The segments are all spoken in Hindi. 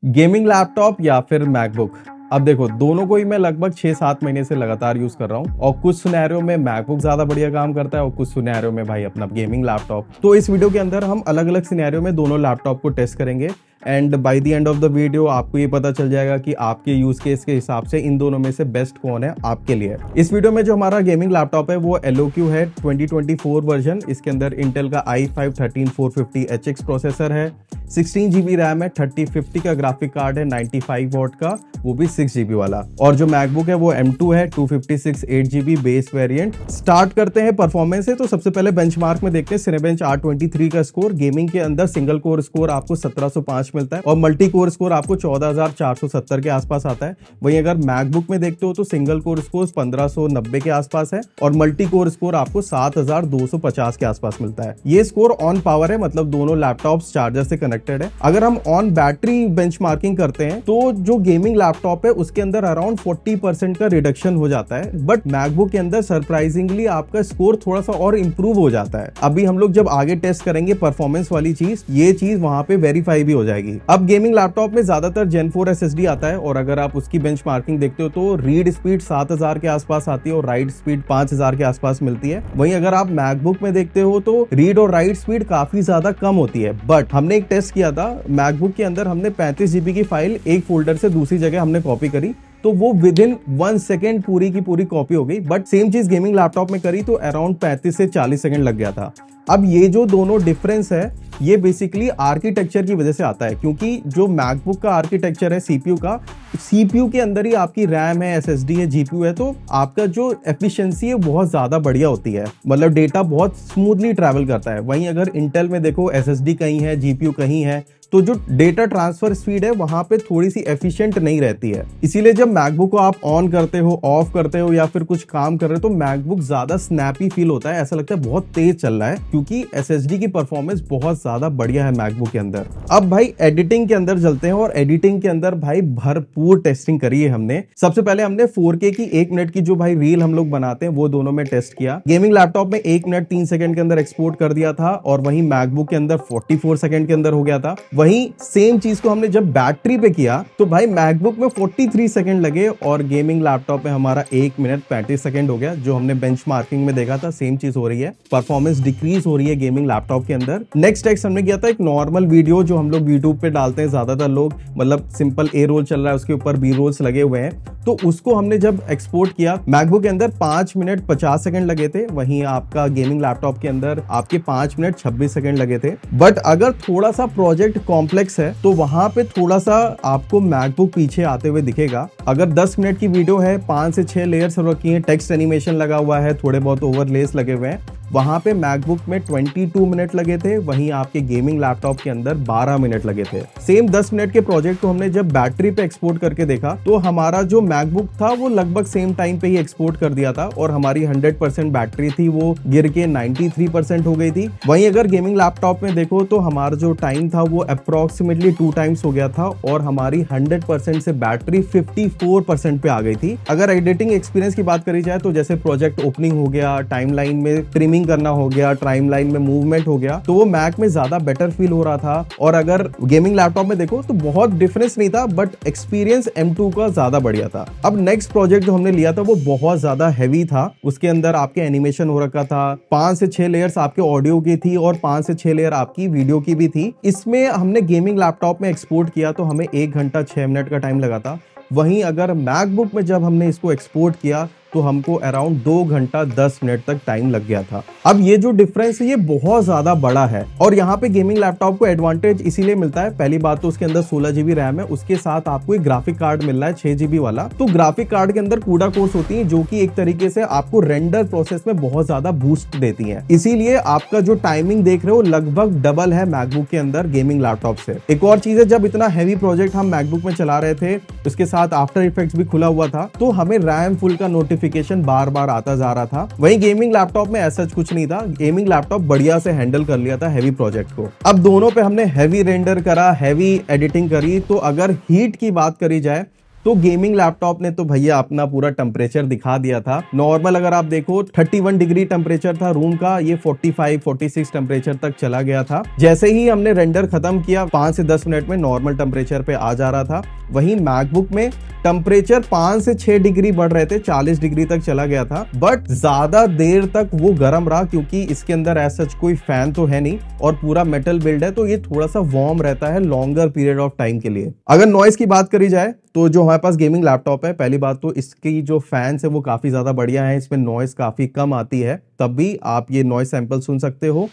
गेमिंग लैपटॉप या फिर मैकबुक। अब देखो, दोनों को ही मैं लगभग 6-7 महीने से लगातार यूज कर रहा हूँ और कुछ सिनेरियो में मैकबुक ज्यादा बढ़िया काम करता है और कुछ सिनेरियो में भाई अपना गेमिंग लैपटॉप। तो इस वीडियो के अंदर हम अलग अलग सिनेरियो में दोनों लैपटॉप को टेस्ट करेंगे and by the end of the video आपको ये पता चल जाएगा कि आपके यूज केस के हिसाब से इन दोनों में से बेस्ट कौन है आपके लिए। इस वीडियो में जो हमारा गेमिंग लैपटॉप है वो एलओक्यू है 2024 वर्जन। इसके अंदर इंटेल का i5-13450HX प्रोसेसर है, 16 GB रैम है, 3050 का ग्राफिक कार्ड है, 95 वॉट का, वो भी 6 GB वाला। और जो मैकबुक है वो M2 है, 256 8 GB बेस वेरिएंट। स्टार्ट करते हैं परफॉर्मेंस से। तो सबसे पहले बेंचमार्क में देखते हैं सिनेबेंच R23 का स्कोर। गेमिंग के अंदर सिंगल कोर स्कोर आपको 1705 मिलता है और मल्टी कोर स्कोर आपको 14470 के आसपास आता है। वहीं अगर मैकबुक में देखते हो तो सिंगल कोर स्कोर 1590 के आसपास है और मल्टी कोर स्कोर आपको 7250 के आसपास मिलता है। ये स्कोर ऑन पावर है, मतलब दोनों लैपटॉप्स चार्जर से कनेक्टेड है। अगर हम ऑन बैटरी बेंचमार्किंग करते हैं तो जो गेमिंग लैपटॉप है उसके अंदर अराउंड 40% का रिडक्शन हो जाता है, बट मैकबुक के अंदर सरप्राइजिंगली आपका स्कोर थोड़ा सा और इंप्रूव हो जाता है। अभी हम लोग जब आगे टेस्ट करेंगे परफॉर्मेंस वाली चीज, ये चीज वहां पे वेरीफाई भी हो जाएगी। अब गेमिंग लैपटॉप में ज्यादातर Gen 4 SSD आता है और अगर आप उसकी बेंचमार्किंग देखते हो तो रीड स्पीड 7000 के आसपास आती है और राइट स्पीड 5000 के आसपास मिलती है। वहीं अगर आप मैकबुक में देखते हो तो रीड और राइट स्पीड काफी ज्यादा कम होती है। बट हमने एक टेस्ट किया था मैकबुक के अंदर, हमने 35 GB की फाइल एक फोल्डर से दूसरी जगह हमने कॉपी करी तो वो विद इन 1 सेकेंड पूरी की पूरी कॉपी हो गई। बट सेम चीज गेमिंग लैपटॉप में करी तो अराउंड 35 से 40 सेकंड लग गया था। अब ये जो दोनों डिफरेंस है ये बेसिकली आर्किटेक्चर की वजह से आता है, क्योंकि जो मैकबुक का आर्किटेक्चर है सीपीयू का, सीपीयू के अंदर ही आपकी रैम है, एसएसडी है, जीपीयू है, तो आपका जो एफिशिएंसी है बहुत ज्यादा बढ़िया होती है, मतलब डेटा बहुत स्मूथली ट्रैवल करता है। वहीं अगर इंटेल में देखो एसएसडी कहीं है, जीपीयू कहीं है, तो जो डेटा ट्रांसफर स्पीड है वहां पे थोड़ी सी एफिशिएंट नहीं रहती है। इसीलिए जब मैकबुक को आप ऑन करते हो, ऑफ करते हो या फिर कुछ काम कर रहे हो तो मैकबुक ज्यादा स्नैपी फील होता है, ऐसा लगता है बहुत तेज चल रहा है, क्योंकि एसएसडी की परफॉर्मेंस बहुत ज्यादा बढ़िया है मैकबुक के अंदर। अब भाई एडिटिंग के अंदर चलते हैं और एडिटिंग के अंदर भाई भरपूर टेस्टिंग करी है हमने। सबसे पहले हमने 4K की 1 मिनट की जो भाई रील हम लोग बनाते हैं वो दोनों में टेस्ट किया। गेमिंग लैपटॉप में 1 मिनट 3 सेकंड के अंदर एक्सपोर्ट कर दिया था और वहीं मैकबुक के अंदर 44 सेकंड के अंदर हो गया था। वहीं सेम चीज को हमने जब बैटरी पे किया तो भाई मैकबुक में 43 सेकंड लगे और गेमिंग लैपटॉप में हमारा 1 मिनट 35 सेकंड हो गया। जो हमने बेंचमार्किंग में देखा था सेम चीज हो रही है, परफॉर्मेंस डिक्रीज हो रही है गेमिंग लैपटॉप के अंदर। नेक्स्ट टेस्ट हमने किया था एक नॉर्मल वीडियो जो हम लोग यूट्यूब पे डालते हैं ज्यादातर लोग, मतलब सिंपल ए रोल चल रहा है उसके ऊपर बी रोल्स लगे हुए हैं, तो उसको हमने जब एक्सपोर्ट किया मैकबुक के अंदर 5 मिनट 50 सेकंड लगे थे, वहीं आपका गेमिंग लैपटॉप के अंदर आपके 5 मिनट 26 सेकंड लगे थे। बट अगर थोड़ा सा प्रोजेक्ट कॉम्प्लेक्स है तो वहां पे थोड़ा सा आपको मैकबुक पीछे आते हुए दिखेगा। अगर 10 मिनट की वीडियो है, 5 से 6 लेयर्स रखी हैं, टेक्स्ट एनिमेशन लगा हुआ है, थोड़े बहुत ओवरलेस लगे हुए हैं, वहां पे मैकबुक में 22 मिनट लगे थे, वहीं आपके गेमिंग लैपटॉप के अंदर 12 मिनट लगे थे। सेम 10 मिनट के प्रोजेक्ट को हमने जब बैटरी पे एक्सपोर्ट करके देखा तो हमारा जो मैकबुक था वो लगभग सेम टाइम पे ही एक्सपोर्ट कर दिया था और हमारी 100% बैटरी थी वो गिर के 93% हो गई थी। वहीं अगर गेमिंग लैपटॉप में देखो तो हमारा जो टाइम था वो अप्रोक्सीमेटली 2 टाइम्स हो गया था और हमारी 100% से बैटरी 54% पे आ गई थी। अगर एडिटिंग एक्सपीरियंस की बात करी जाए तो जैसे प्रोजेक्ट ओपनिंग हो गया, टाइमलाइन में ट्रिमिंग करना हो गया, टाइमलाइन में मूवमेंट हो गया, तो वो मैक में ज्यादा बेटर फील हो रहा था। और अगर गेमिंग लैपटॉप में देखो तो बहुत डिफरेंस नहीं था, बट एक्सपीरियंस M2 का ज्यादा बढ़िया था। अब नेक्स्ट प्रोजेक्ट जो हमने लिया था वो बहुत ज्यादा हैवी था, उसके अंदर आपके एनिमेशन हो रखा था, 5 से 6 लेयर्स आपके ऑडियो की थी और 5 से 6 लेयर आपकी वीडियो की भी थी। इसमें हमने गेमिंग लैपटॉप में एक्सपोर्ट किया तो हमें 1 घंटा 6 मिनट का टाइम लगा था। वहीं अगर मैकबुक में जब हमने इसको एक्सपोर्ट किया तो हमको अराउंड 2 घंटा 10 मिनट तक टाइम लग गया था। अब ये जो डिफरेंस है ये बहुत ज्यादा बड़ा है और यहाँ पे गेमिंग लैपटॉप को एडवांटेज इसीलिए मिलता है, पहली बात तो उसके अंदर 16 GB रैम है, उसके साथ आपको एक ग्राफिक कार्ड मिल रहा है 6 GB वाला। तो ग्राफिक कार्ड के अंदर CUDA कोर्स होती है जो कि एक तरीके से आपको रेंडर प्रोसेस में बहुत ज्यादा बूस्ट देती है, इसीलिए आपका जो टाइमिंग देख रहे हो लगभग डबल है मैकबुक के अंदर गेमिंग लैपटॉप से। एक और चीज है, जब इतना हैवी प्रोजेक्ट हम मैकबुक में चला रहे थे उसके साथ आफ्टर इफेक्ट्स भी खुला हुआ था तो हमें रैम फुल का नोटिफिकेशन बार बार आता जा रहा था। वहीं गेमिंग लैपटॉप में ऐसा कुछ नहीं था, गेमिंग लैपटॉप बढ़िया से हैंडल कर लिया था हैवी प्रोजेक्ट को। अब दोनों पे हमने हैवी रेंडर करा, हैवी एडिटिंग करी, तो अगर हीट की बात करी जाए तो गेमिंग लैपटॉप ने तो भैया अपना पूरा टेम्परेचर दिखा दिया था। नॉर्मल अगर आप देखो 31 डिग्री टेम्परेचर था रूम का, ये 45-46 टेम्परेचर तक चला गया था। जैसे ही हमने रेंडर खत्म किया 5 से 10 मिनट में नॉर्मल टेम्परेचर पे आ जा रहा था। वहीं मैकबुक में टेम्परेचर 5 से 6 डिग्री बढ़ रहे थे, 40 डिग्री तक चला गया था, बट ज्यादा देर तक वो गर्म रहा क्योंकि इसके अंदर ऐसा कोई फैन तो है नहीं और पूरा मेटल बिल्ड है, तो ये थोड़ा सा वार्म रहता है लॉन्गर पीरियड ऑफ टाइम के लिए। अगर नॉइस की बात करी जाए तो जो हमारे पास गेमिंग लैपटॉप है, पहली बात तो इसकी जो फैंस है वो काफी ज्यादा बढ़िया है, इसमें नॉइस काफी कम आती है, तब भी आप ये नॉइस सैंपल सुन सकते हो।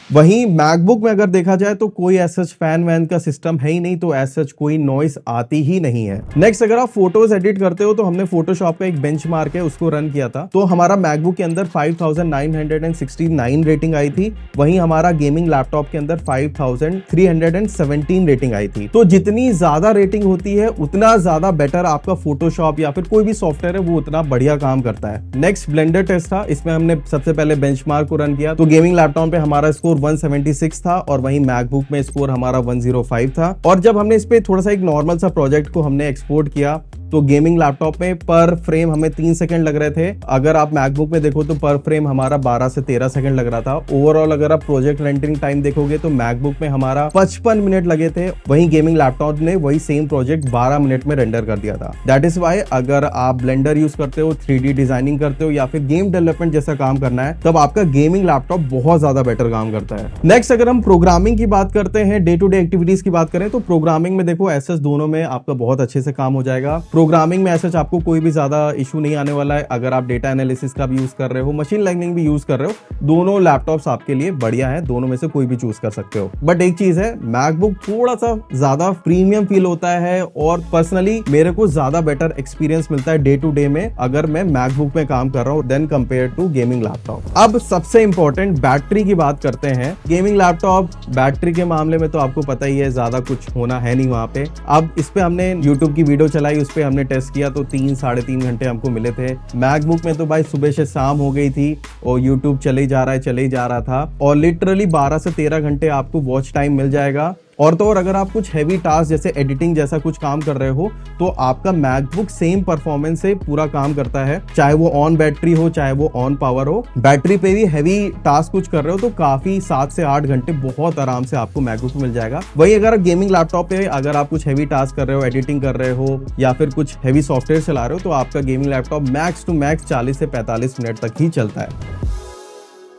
वहीं मैकबुक में अगर देखा जाए तो कोई ऐसा फैन वैन का सिस्टम है ही नहीं, तो ऐसा कोई नॉइस आती ही नहीं है। नेक्स्ट अगर आप फोटोज एडिट करते हो तो हमने फोटोशॉप का एक बेंचमार्क है उसको रन किया था, तो हमारा मैकबुक के अंदर 5969 रेटिंग आई थी, वहीं हमारा गेमिंग लैपटॉप के अंदर 5317 रेटिंग आई थी। तो जितनी ज्यादा रेटिंग होती है उतना ज्यादा बेटर आपका फोटोशॉप या फिर कोई भी सॉफ्टवेयर है वो उतना बढ़िया काम करता है। नेक्स्ट ब्लेंडर टेस्ट था, इसमें हमने सबसे पहले बेंचमार्क को रन किया, तो गेमिंग लैपटॉप पे हमारा स्कोर 176 था और वहीं मैकबुक में स्कोर हमारा 105 था। और जब हमने इस पे थोड़ा सा एक नॉर्मल सा प्रोजेक्ट को हमने एक्सपोर्ट किया तो गेमिंग लैपटॉप में पर फ्रेम हमें 3 सेकंड लग रहे थे, अगर आप मैकबुक में देखो तो पर फ्रेम हमारा 12 से 13 सेकंड लग रहा था। ओवरऑल अगर आप प्रोजेक्ट रेंडरिंग टाइम देखोगे तो मैकबुक में हमारा 55 मिनट लगे थे, वहीं गेमिंग लैपटॉप ने वही सेम प्रोजेक्ट 12 मिनट में रेंडर कर दिया था। दैट इज वाई अगर आप ब्लेंडर यूज करते हो, 3D डिजाइनिंग करते हो या फिर गेम डेवलपमेंट जैसा काम करना है, तब आपका गेमिंग लैपटॉप बहुत ज्यादा बेटर काम करता है। नेक्स्ट अगर हम प्रोग्रामिंग की बात करते हैं, डे टू डे एक्टिविटीज की बात करें, तो प्रोग्रामिंग में देखो एसएस दोनों में आपका बहुत अच्छे से काम हो जाएगा। प्रोग्रामिंग में एसएच आपको कोई भी ज्यादा इशू नहीं आने वाला है। अगर आप डेटा एनालिसिस का भी यूज कर रहे हो, मशीन लर्निंग भी यूज कर रहे हो, दोनों लैपटॉप्स आपके लिए बढ़िया है, दोनों में से कोई भी चूज कर सकते हो। बट एक चीज है, मैकबुक थोड़ा सा ज्यादा प्रीमियम फील होता है और पर्सनली मेरे को ज्यादा बेटर एक्सपीरियंस मिलता है डे टू डे में अगर मैं मैकबुक में काम कर रहा हूं than compare to gaming laptop. अब सबसे इंपॉर्टेंट बैटरी की बात करते हैं। गेमिंग लैपटॉप बैटरी के मामले में तो आपको पता ही है, ज्यादा कुछ होना है नहीं वहां पे। अब इस पे हमने यूट्यूब की वीडियो चलाई, उस पे हमने टेस्ट किया तो 3-3.5 घंटे हमको मिले थे। मैकबुक में तो भाई सुबह से शाम हो गई थी और यूट्यूब चले ही जा रहा था और लिटरली 12 से 13 घंटे आपको वॉच टाइम मिल जाएगा। और तो और अगर आप कुछ हैवी टास्क जैसे एडिटिंग जैसा कुछ काम कर रहे हो तो आपका मैकबुक सेम परफॉर्मेंस से पूरा काम करता है, चाहे वो ऑन बैटरी हो चाहे वो ऑन पावर हो। बैटरी पे भी हैवी टास्क कुछ कर रहे हो तो काफी 7 से 8 घंटे बहुत आराम से आपको मैकबुक मिल जाएगा। वही अगर गेमिंग लैपटॉप पे अगर आप कुछ हैवी टास्क कर रहे हो, एडिटिंग कर रहे हो या फिर कुछ हैवी सॉफ्टवेयर चला रहे हो तो आपका gaming laptop max to max 40 से 45 मिनट तक ही चलता है।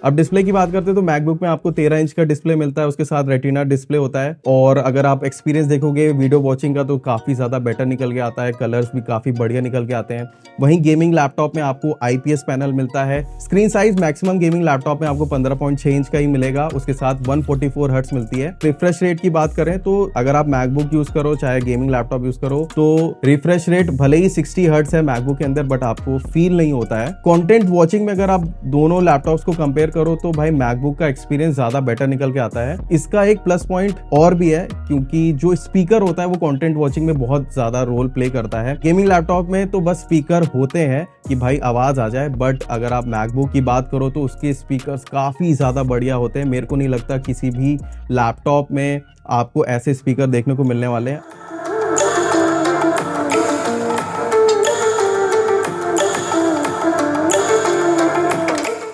अब डिस्प्ले की बात करते हैं तो मैकबुक में आपको 13 इंच का डिस्प्ले मिलता है, उसके साथ रेटिना डिस्प्ले होता है। और अगर आप एक्सपीरियंस देखोगे वीडियो वॉचिंग का तो काफी ज्यादा बेटर निकल के आता है, कलर्स भी काफी बढ़िया निकल के आते हैं। वहीं गेमिंग लैपटॉप में आपको IPS पैनल मिलता है। Screen size maximum gaming laptop में आपको 15.6 इंच का ही मिलेगा, उसके साथ 144 हर्ट्ज मिलती है। रिफ्रेश रेट की बात करें तो अगर आप मैकबुक यूज करो चाहे गेमिंग लैपटॉप यूज करो तो रिफ्रेश रेट भले ही 60 हर्ट्ज है मैकबुक के अंदर बट आपको फील नहीं होता है। कंटेंट वॉचिंग में अगर आप दोनों लैपटॉप्स को कंपेयर करो तो भाई मैकबुक का एक्सपीरियंस ज्यादा बेटर निकल के आता है। इसका एक प्लस पॉइंट और भी है क्योंकि जो स्पीकर होता है वो कंटेंट वॉचिंग में बहुत ज्यादा रोल प्ले करता है। गेमिंग लैपटॉप में तो बस स्पीकर होते हैं कि भाई आवाज आ जाए, बट अगर आप मैकबुक की बात करो तो उसके स्पीकर्स काफी ज्यादा बढ़िया होते हैं। मेरे को नहीं लगता किसी भी लैपटॉप में आपको ऐसे स्पीकर देखने को मिलने वाले हैं।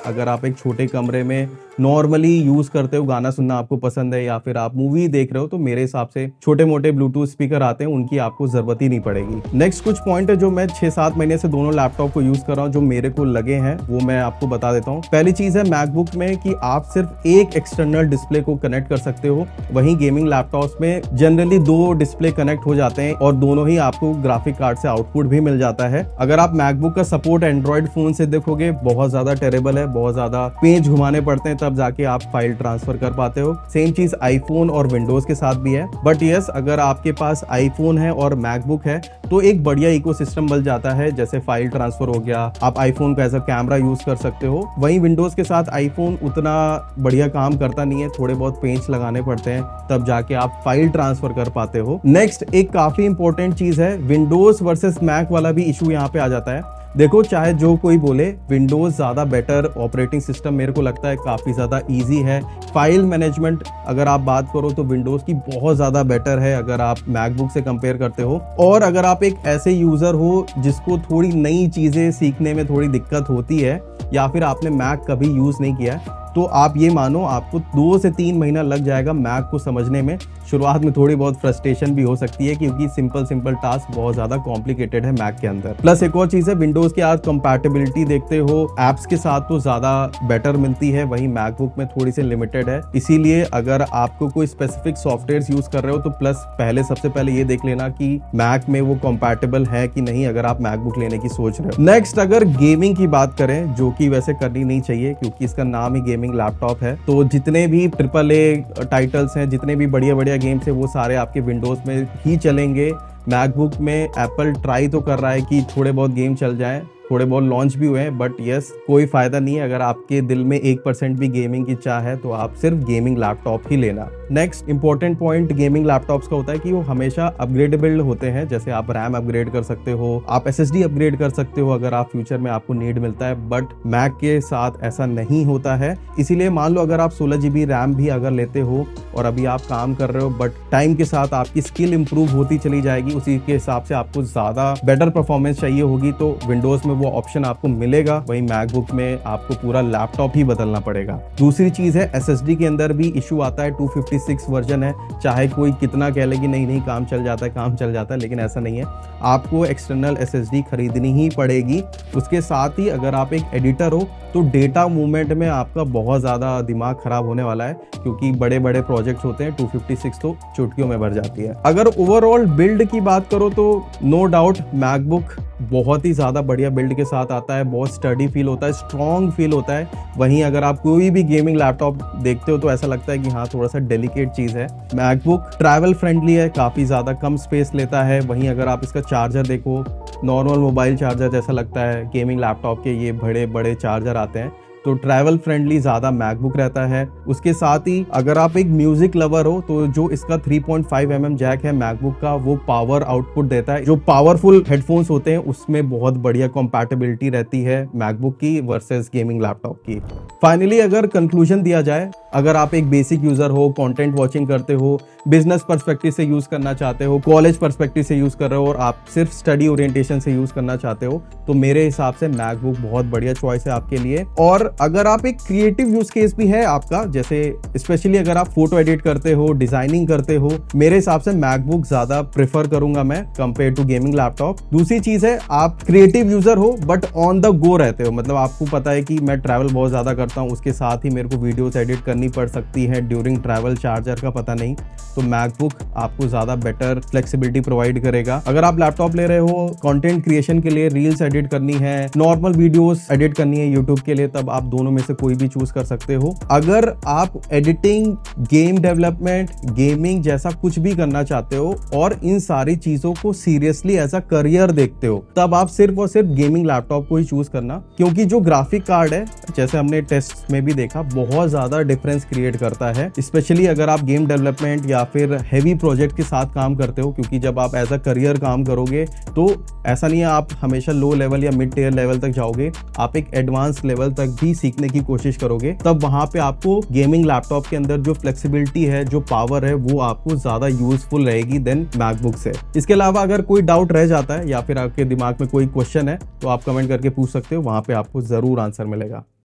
अगर आप एक छोटे कमरे में नॉर्मली यूज करते हो, गाना सुनना आपको पसंद है या फिर आप मूवी देख रहे हो तो मेरे हिसाब से छोटे मोटे ब्लूटूथ स्पीकर आते हैं, उनकी आपको जरूरत ही नहीं पड़ेगी। नेक्स्ट कुछ पॉइंट है जो मैं 6-7 महीने से दोनों लैपटॉप को यूज कर रहा हूँ, जो मेरे को लगे हैं वो मैं आपको बता देता हूँ। पहली चीज है मैकबुक में कि आप सिर्फ एक एक्सटर्नल डिस्प्ले को कनेक्ट कर सकते हो, वहीं गेमिंग लैपटॉप्स में जनरली 2 डिस्प्ले कनेक्ट हो जाते हैं और दोनों ही आपको ग्राफिक कार्ड से आउटपुट भी मिल जाता है। अगर आप मैकबुक का सपोर्ट एंड्रॉइड फोन से देखोगे बहुत ज्यादा टेरेबल है, बहुत ज्यादा पेज घुमाने पड़ते हैं तब जाके आप फाइल ट्रांसफर कर पाते हो। सेम चीज आईफोन और विंडोज के साथ भी है। बट यस, अगर आपके पास आईफोन है और मैकबुक है तो एक बढ़िया इकोसिस्टम बन जाता है, जैसे फाइल ट्रांसफर हो गया, आप आईफोन को एज अ कैमरा यूज कर सकते हो। वहीं विंडोज के साथ आईफोन उतना बढ़िया काम करता नहीं है, थोड़े बहुत पेंच लगाने पड़ते हैं तब जाके आप फाइल ट्रांसफर कर पाते हो। नेक्स्ट एक काफी इंपॉर्टेंट चीज है, विंडोज वर्सेस मैक वाला भी इशू यहाँ पे आ जाता है। देखो चाहे जो कोई बोले, विंडोज ज़्यादा बेटर ऑपरेटिंग सिस्टम मेरे को लगता है काफ़ी ज़्यादा इजी है। फाइल मैनेजमेंट अगर आप बात करो तो विंडोज़ की बहुत ज़्यादा बेटर है अगर आप मैकबुक से कंपेयर करते हो। और अगर आप एक ऐसे यूज़र हो जिसको थोड़ी नई चीज़ें सीखने में थोड़ी दिक्कत होती है या फिर आपने मैक कभी यूज़ नहीं किया है, तो आप ये मानो आपको 2 से 3 महीना लग जाएगा मैक को समझने में। शुरुआत में थोड़ी बहुत फ्रस्ट्रेशन भी हो सकती है क्योंकि सिंपल टास्क बहुत ज़्यादा कॉम्प्लिकेटेड है मैक के अंदर। प्लस एक और चीज़ है, विंडोज़ के आज कंपैटिबिलिटी देखते हो ऐप्स के साथ तो ज़्यादा बेटर मिलती है, वहीं मैकबुक में थोड़ी सी लिमिटेड है। इसीलिए अगर आपको कोई स्पेसिफिक सॉफ्टवेयर यूज़ कर रहे हो तो सबसे पहले ये देख लेना कि मैक में वो कंपैटिबल है कि नहीं, अगर आप मैकबुक लेने की सोच रहे हो। नेक्स्ट अगर गेमिंग की बात करें, जो कि वैसे करनी नहीं चाहिए क्योंकि इसका नाम ही गेमिंग लैपटॉप है, तो जितने भी AAA टाइटल्स हैं, जितने भी बढ़िया गेम्स है, वो सारे आपके विंडोज में ही चलेंगे। मैकबुक में एप्पल ट्राई तो कर रहा है कि थोड़े बहुत गेम चल जाएं, थोड़े बहुत लॉन्च भी हुए हैं, बट यस कोई फायदा नहीं है। अगर आपके दिल में 1% भी गेमिंग की चाह है तो आप सिर्फ गेमिंग लैपटॉप ही लेना। Next important point gaming laptops का होता है कि वो हमेशा अपग्रेडेबल होते हैं। जैसे आप रैम अपग्रेड कर सकते हो, आप SSD अपग्रेड कर सकते हो अगर आप फ्यूचर में आपको नीड मिलता है, बट मैक के साथ ऐसा नहीं होता है। इसीलिए मान लो अगर आप 16 GB रैम भी अगर लेते हो और अभी आप काम कर रहे हो, बट टाइम के साथ आपकी स्किल इंप्रूव होती चली जाएगी, उसी के हिसाब से आपको ज्यादा बेटर परफॉर्मेंस चाहिए होगी तो विंडोज में वो ऑप्शन आपको मिलेगा। वहीं मैकबुक में आपको पूरा लैपटॉप ही बदलना पड़ेगा। दूसरी चीज है, SSD के अंदर भी इशू आता है। 256 वर्जन है, चाहे कोई कितना कह ले कि नहीं काम चल जाता है, लेकिन ऐसा नहीं है। आपको एक्सटर्नल SSD खरीदनी ही पड़ेगी। उसके साथ ही अगर आप एक एडिटर हो तो डेटा मूवमेंट में आपका बहुत ज़्यादा दिमाग खराब होने वाला है क्योंकि बड़े प्रोजेक्ट्स होते हैं। 256 तो चुटकियों में भर जाती है। अगर ओवरऑल बिल्ड की बात करो तो नो डाउट मैकबुक बहुत ही ज़्यादा बढ़िया बिल्ड के साथ आता है, बहुत स्टडी फील होता है, स्ट्रॉन्ग फील होता है। वहीं अगर आप कोई भी गेमिंग लैपटॉप देखते हो तो ऐसा लगता है कि हाँ थोड़ा सा डेलिकेट चीज़ है। मैकबुक ट्रैवल फ्रेंडली है, काफ़ी ज़्यादा कम स्पेस लेता है। वहीं अगर आप इसका चार्जर देखो, नॉर्मल मोबाइल चार्जर जैसा लगता है, गेमिंग लैपटॉप के ये बड़े चार्जर आते हैं, तो ट्रैवल फ्रेंडली ज़्यादा मैकबुक रहता है। उसके साथ ही अगर आप एक म्यूजिक लवर हो तो जो इसका 3.5 mm जैक है मैकबुक का, वो पावर आउटपुट देता है। जो पावरफुल हेडफोन्स होते हैं उसमें बहुत बढ़िया कंपैटिबिलिटी रहती है मैकबुक की वर्सेस गेमिंग लैपटॉप की। फाइनली अगर कंक्लूजन दिया जाए, अगर आप एक बेसिक यूजर हो, कंटेंट वॉचिंग करते हो, बिजनेस पर्सपेक्टिव से यूज करना चाहते हो, कॉलेज पर्सपेक्टिव से यूज कर रहे हो और आप सिर्फ स्टडी ओरिएंटेशन से यूज करना चाहते हो, तो मेरे हिसाब से मैकबुक बहुत बढ़िया चॉइस है आपके लिए। और अगर आप एक क्रिएटिव यूज केस भी है आपका, जैसे स्पेशली अगर आप फोटो एडिट करते हो, डिजाइनिंग करते हो, मेरे हिसाब से मैकबुक ज्यादा प्रेफर करूंगा मैं कंपेयर टू गेमिंग लैपटॉप। दूसरी चीज है, आप क्रिएटिव यूजर हो बट ऑन द गो रहते हो, मतलब आपको पता है कि मैं ट्रैवल बहुत ज्यादा करता हूँ, उसके साथ ही मेरे को वीडियोस एडिट करनी पड़ सकती है ड्यूरिंग ट्रैवल, चार्जर का पता नहीं, तो मैकबुक आपको ज्यादा बेटर फ्लेक्सिबिलिटी प्रोवाइड करेगा। अगर आप लैपटॉप ले रहे हो कंटेंट क्रिएशन के लिए, रील्स एडिट करनी है, नॉर्मल वीडियोस एडिट करनी है यूट्यूब के लिए, तब आप दोनों में से कोई भी चूज कर सकते हो। अगर आप एडिटिंग, गेम डेवलपमेंट, गेमिंग जैसा कुछ भी करना चाहते हो और इन सारी चीजों को सीरियसली एज अ करियर देखते हो, तब आप सिर्फ और सिर्फ गेमिंग लैपटॉप को ही चूज करना, क्योंकि जो ग्राफिक कार्ड है, जैसे हमने टेस्ट में भी देखा, बहुत ज्यादा डिफरेंस क्रिएट करता है, स्पेशली अगर आप गेम डेवलपमेंट या फिर हैवी प्रोजेक्ट के साथ काम करते हो। क्योंकि जब आप एज अ करियर काम करोगे तो ऐसा नहीं है आप हमेशा लो लेवल या मिड टियर लेवल तक जाओगे, आप एक एडवांस लेवल तक भी सीखने की कोशिश करोगे। तब वहां पे आपको गेमिंग लैपटॉप के अंदर जो फ्लेक्सिबिलिटी है, जो पावर है, वो आपको ज्यादा यूजफुल रहेगी देन मैकबुक से। इसके अलावा अगर कोई डाउट रह जाता है या फिर आपके दिमाग में कोई क्वेश्चन है तो आप कमेंट करके पूछ सकते हो, वहां पे आपको जरूर आंसर मिलेगा।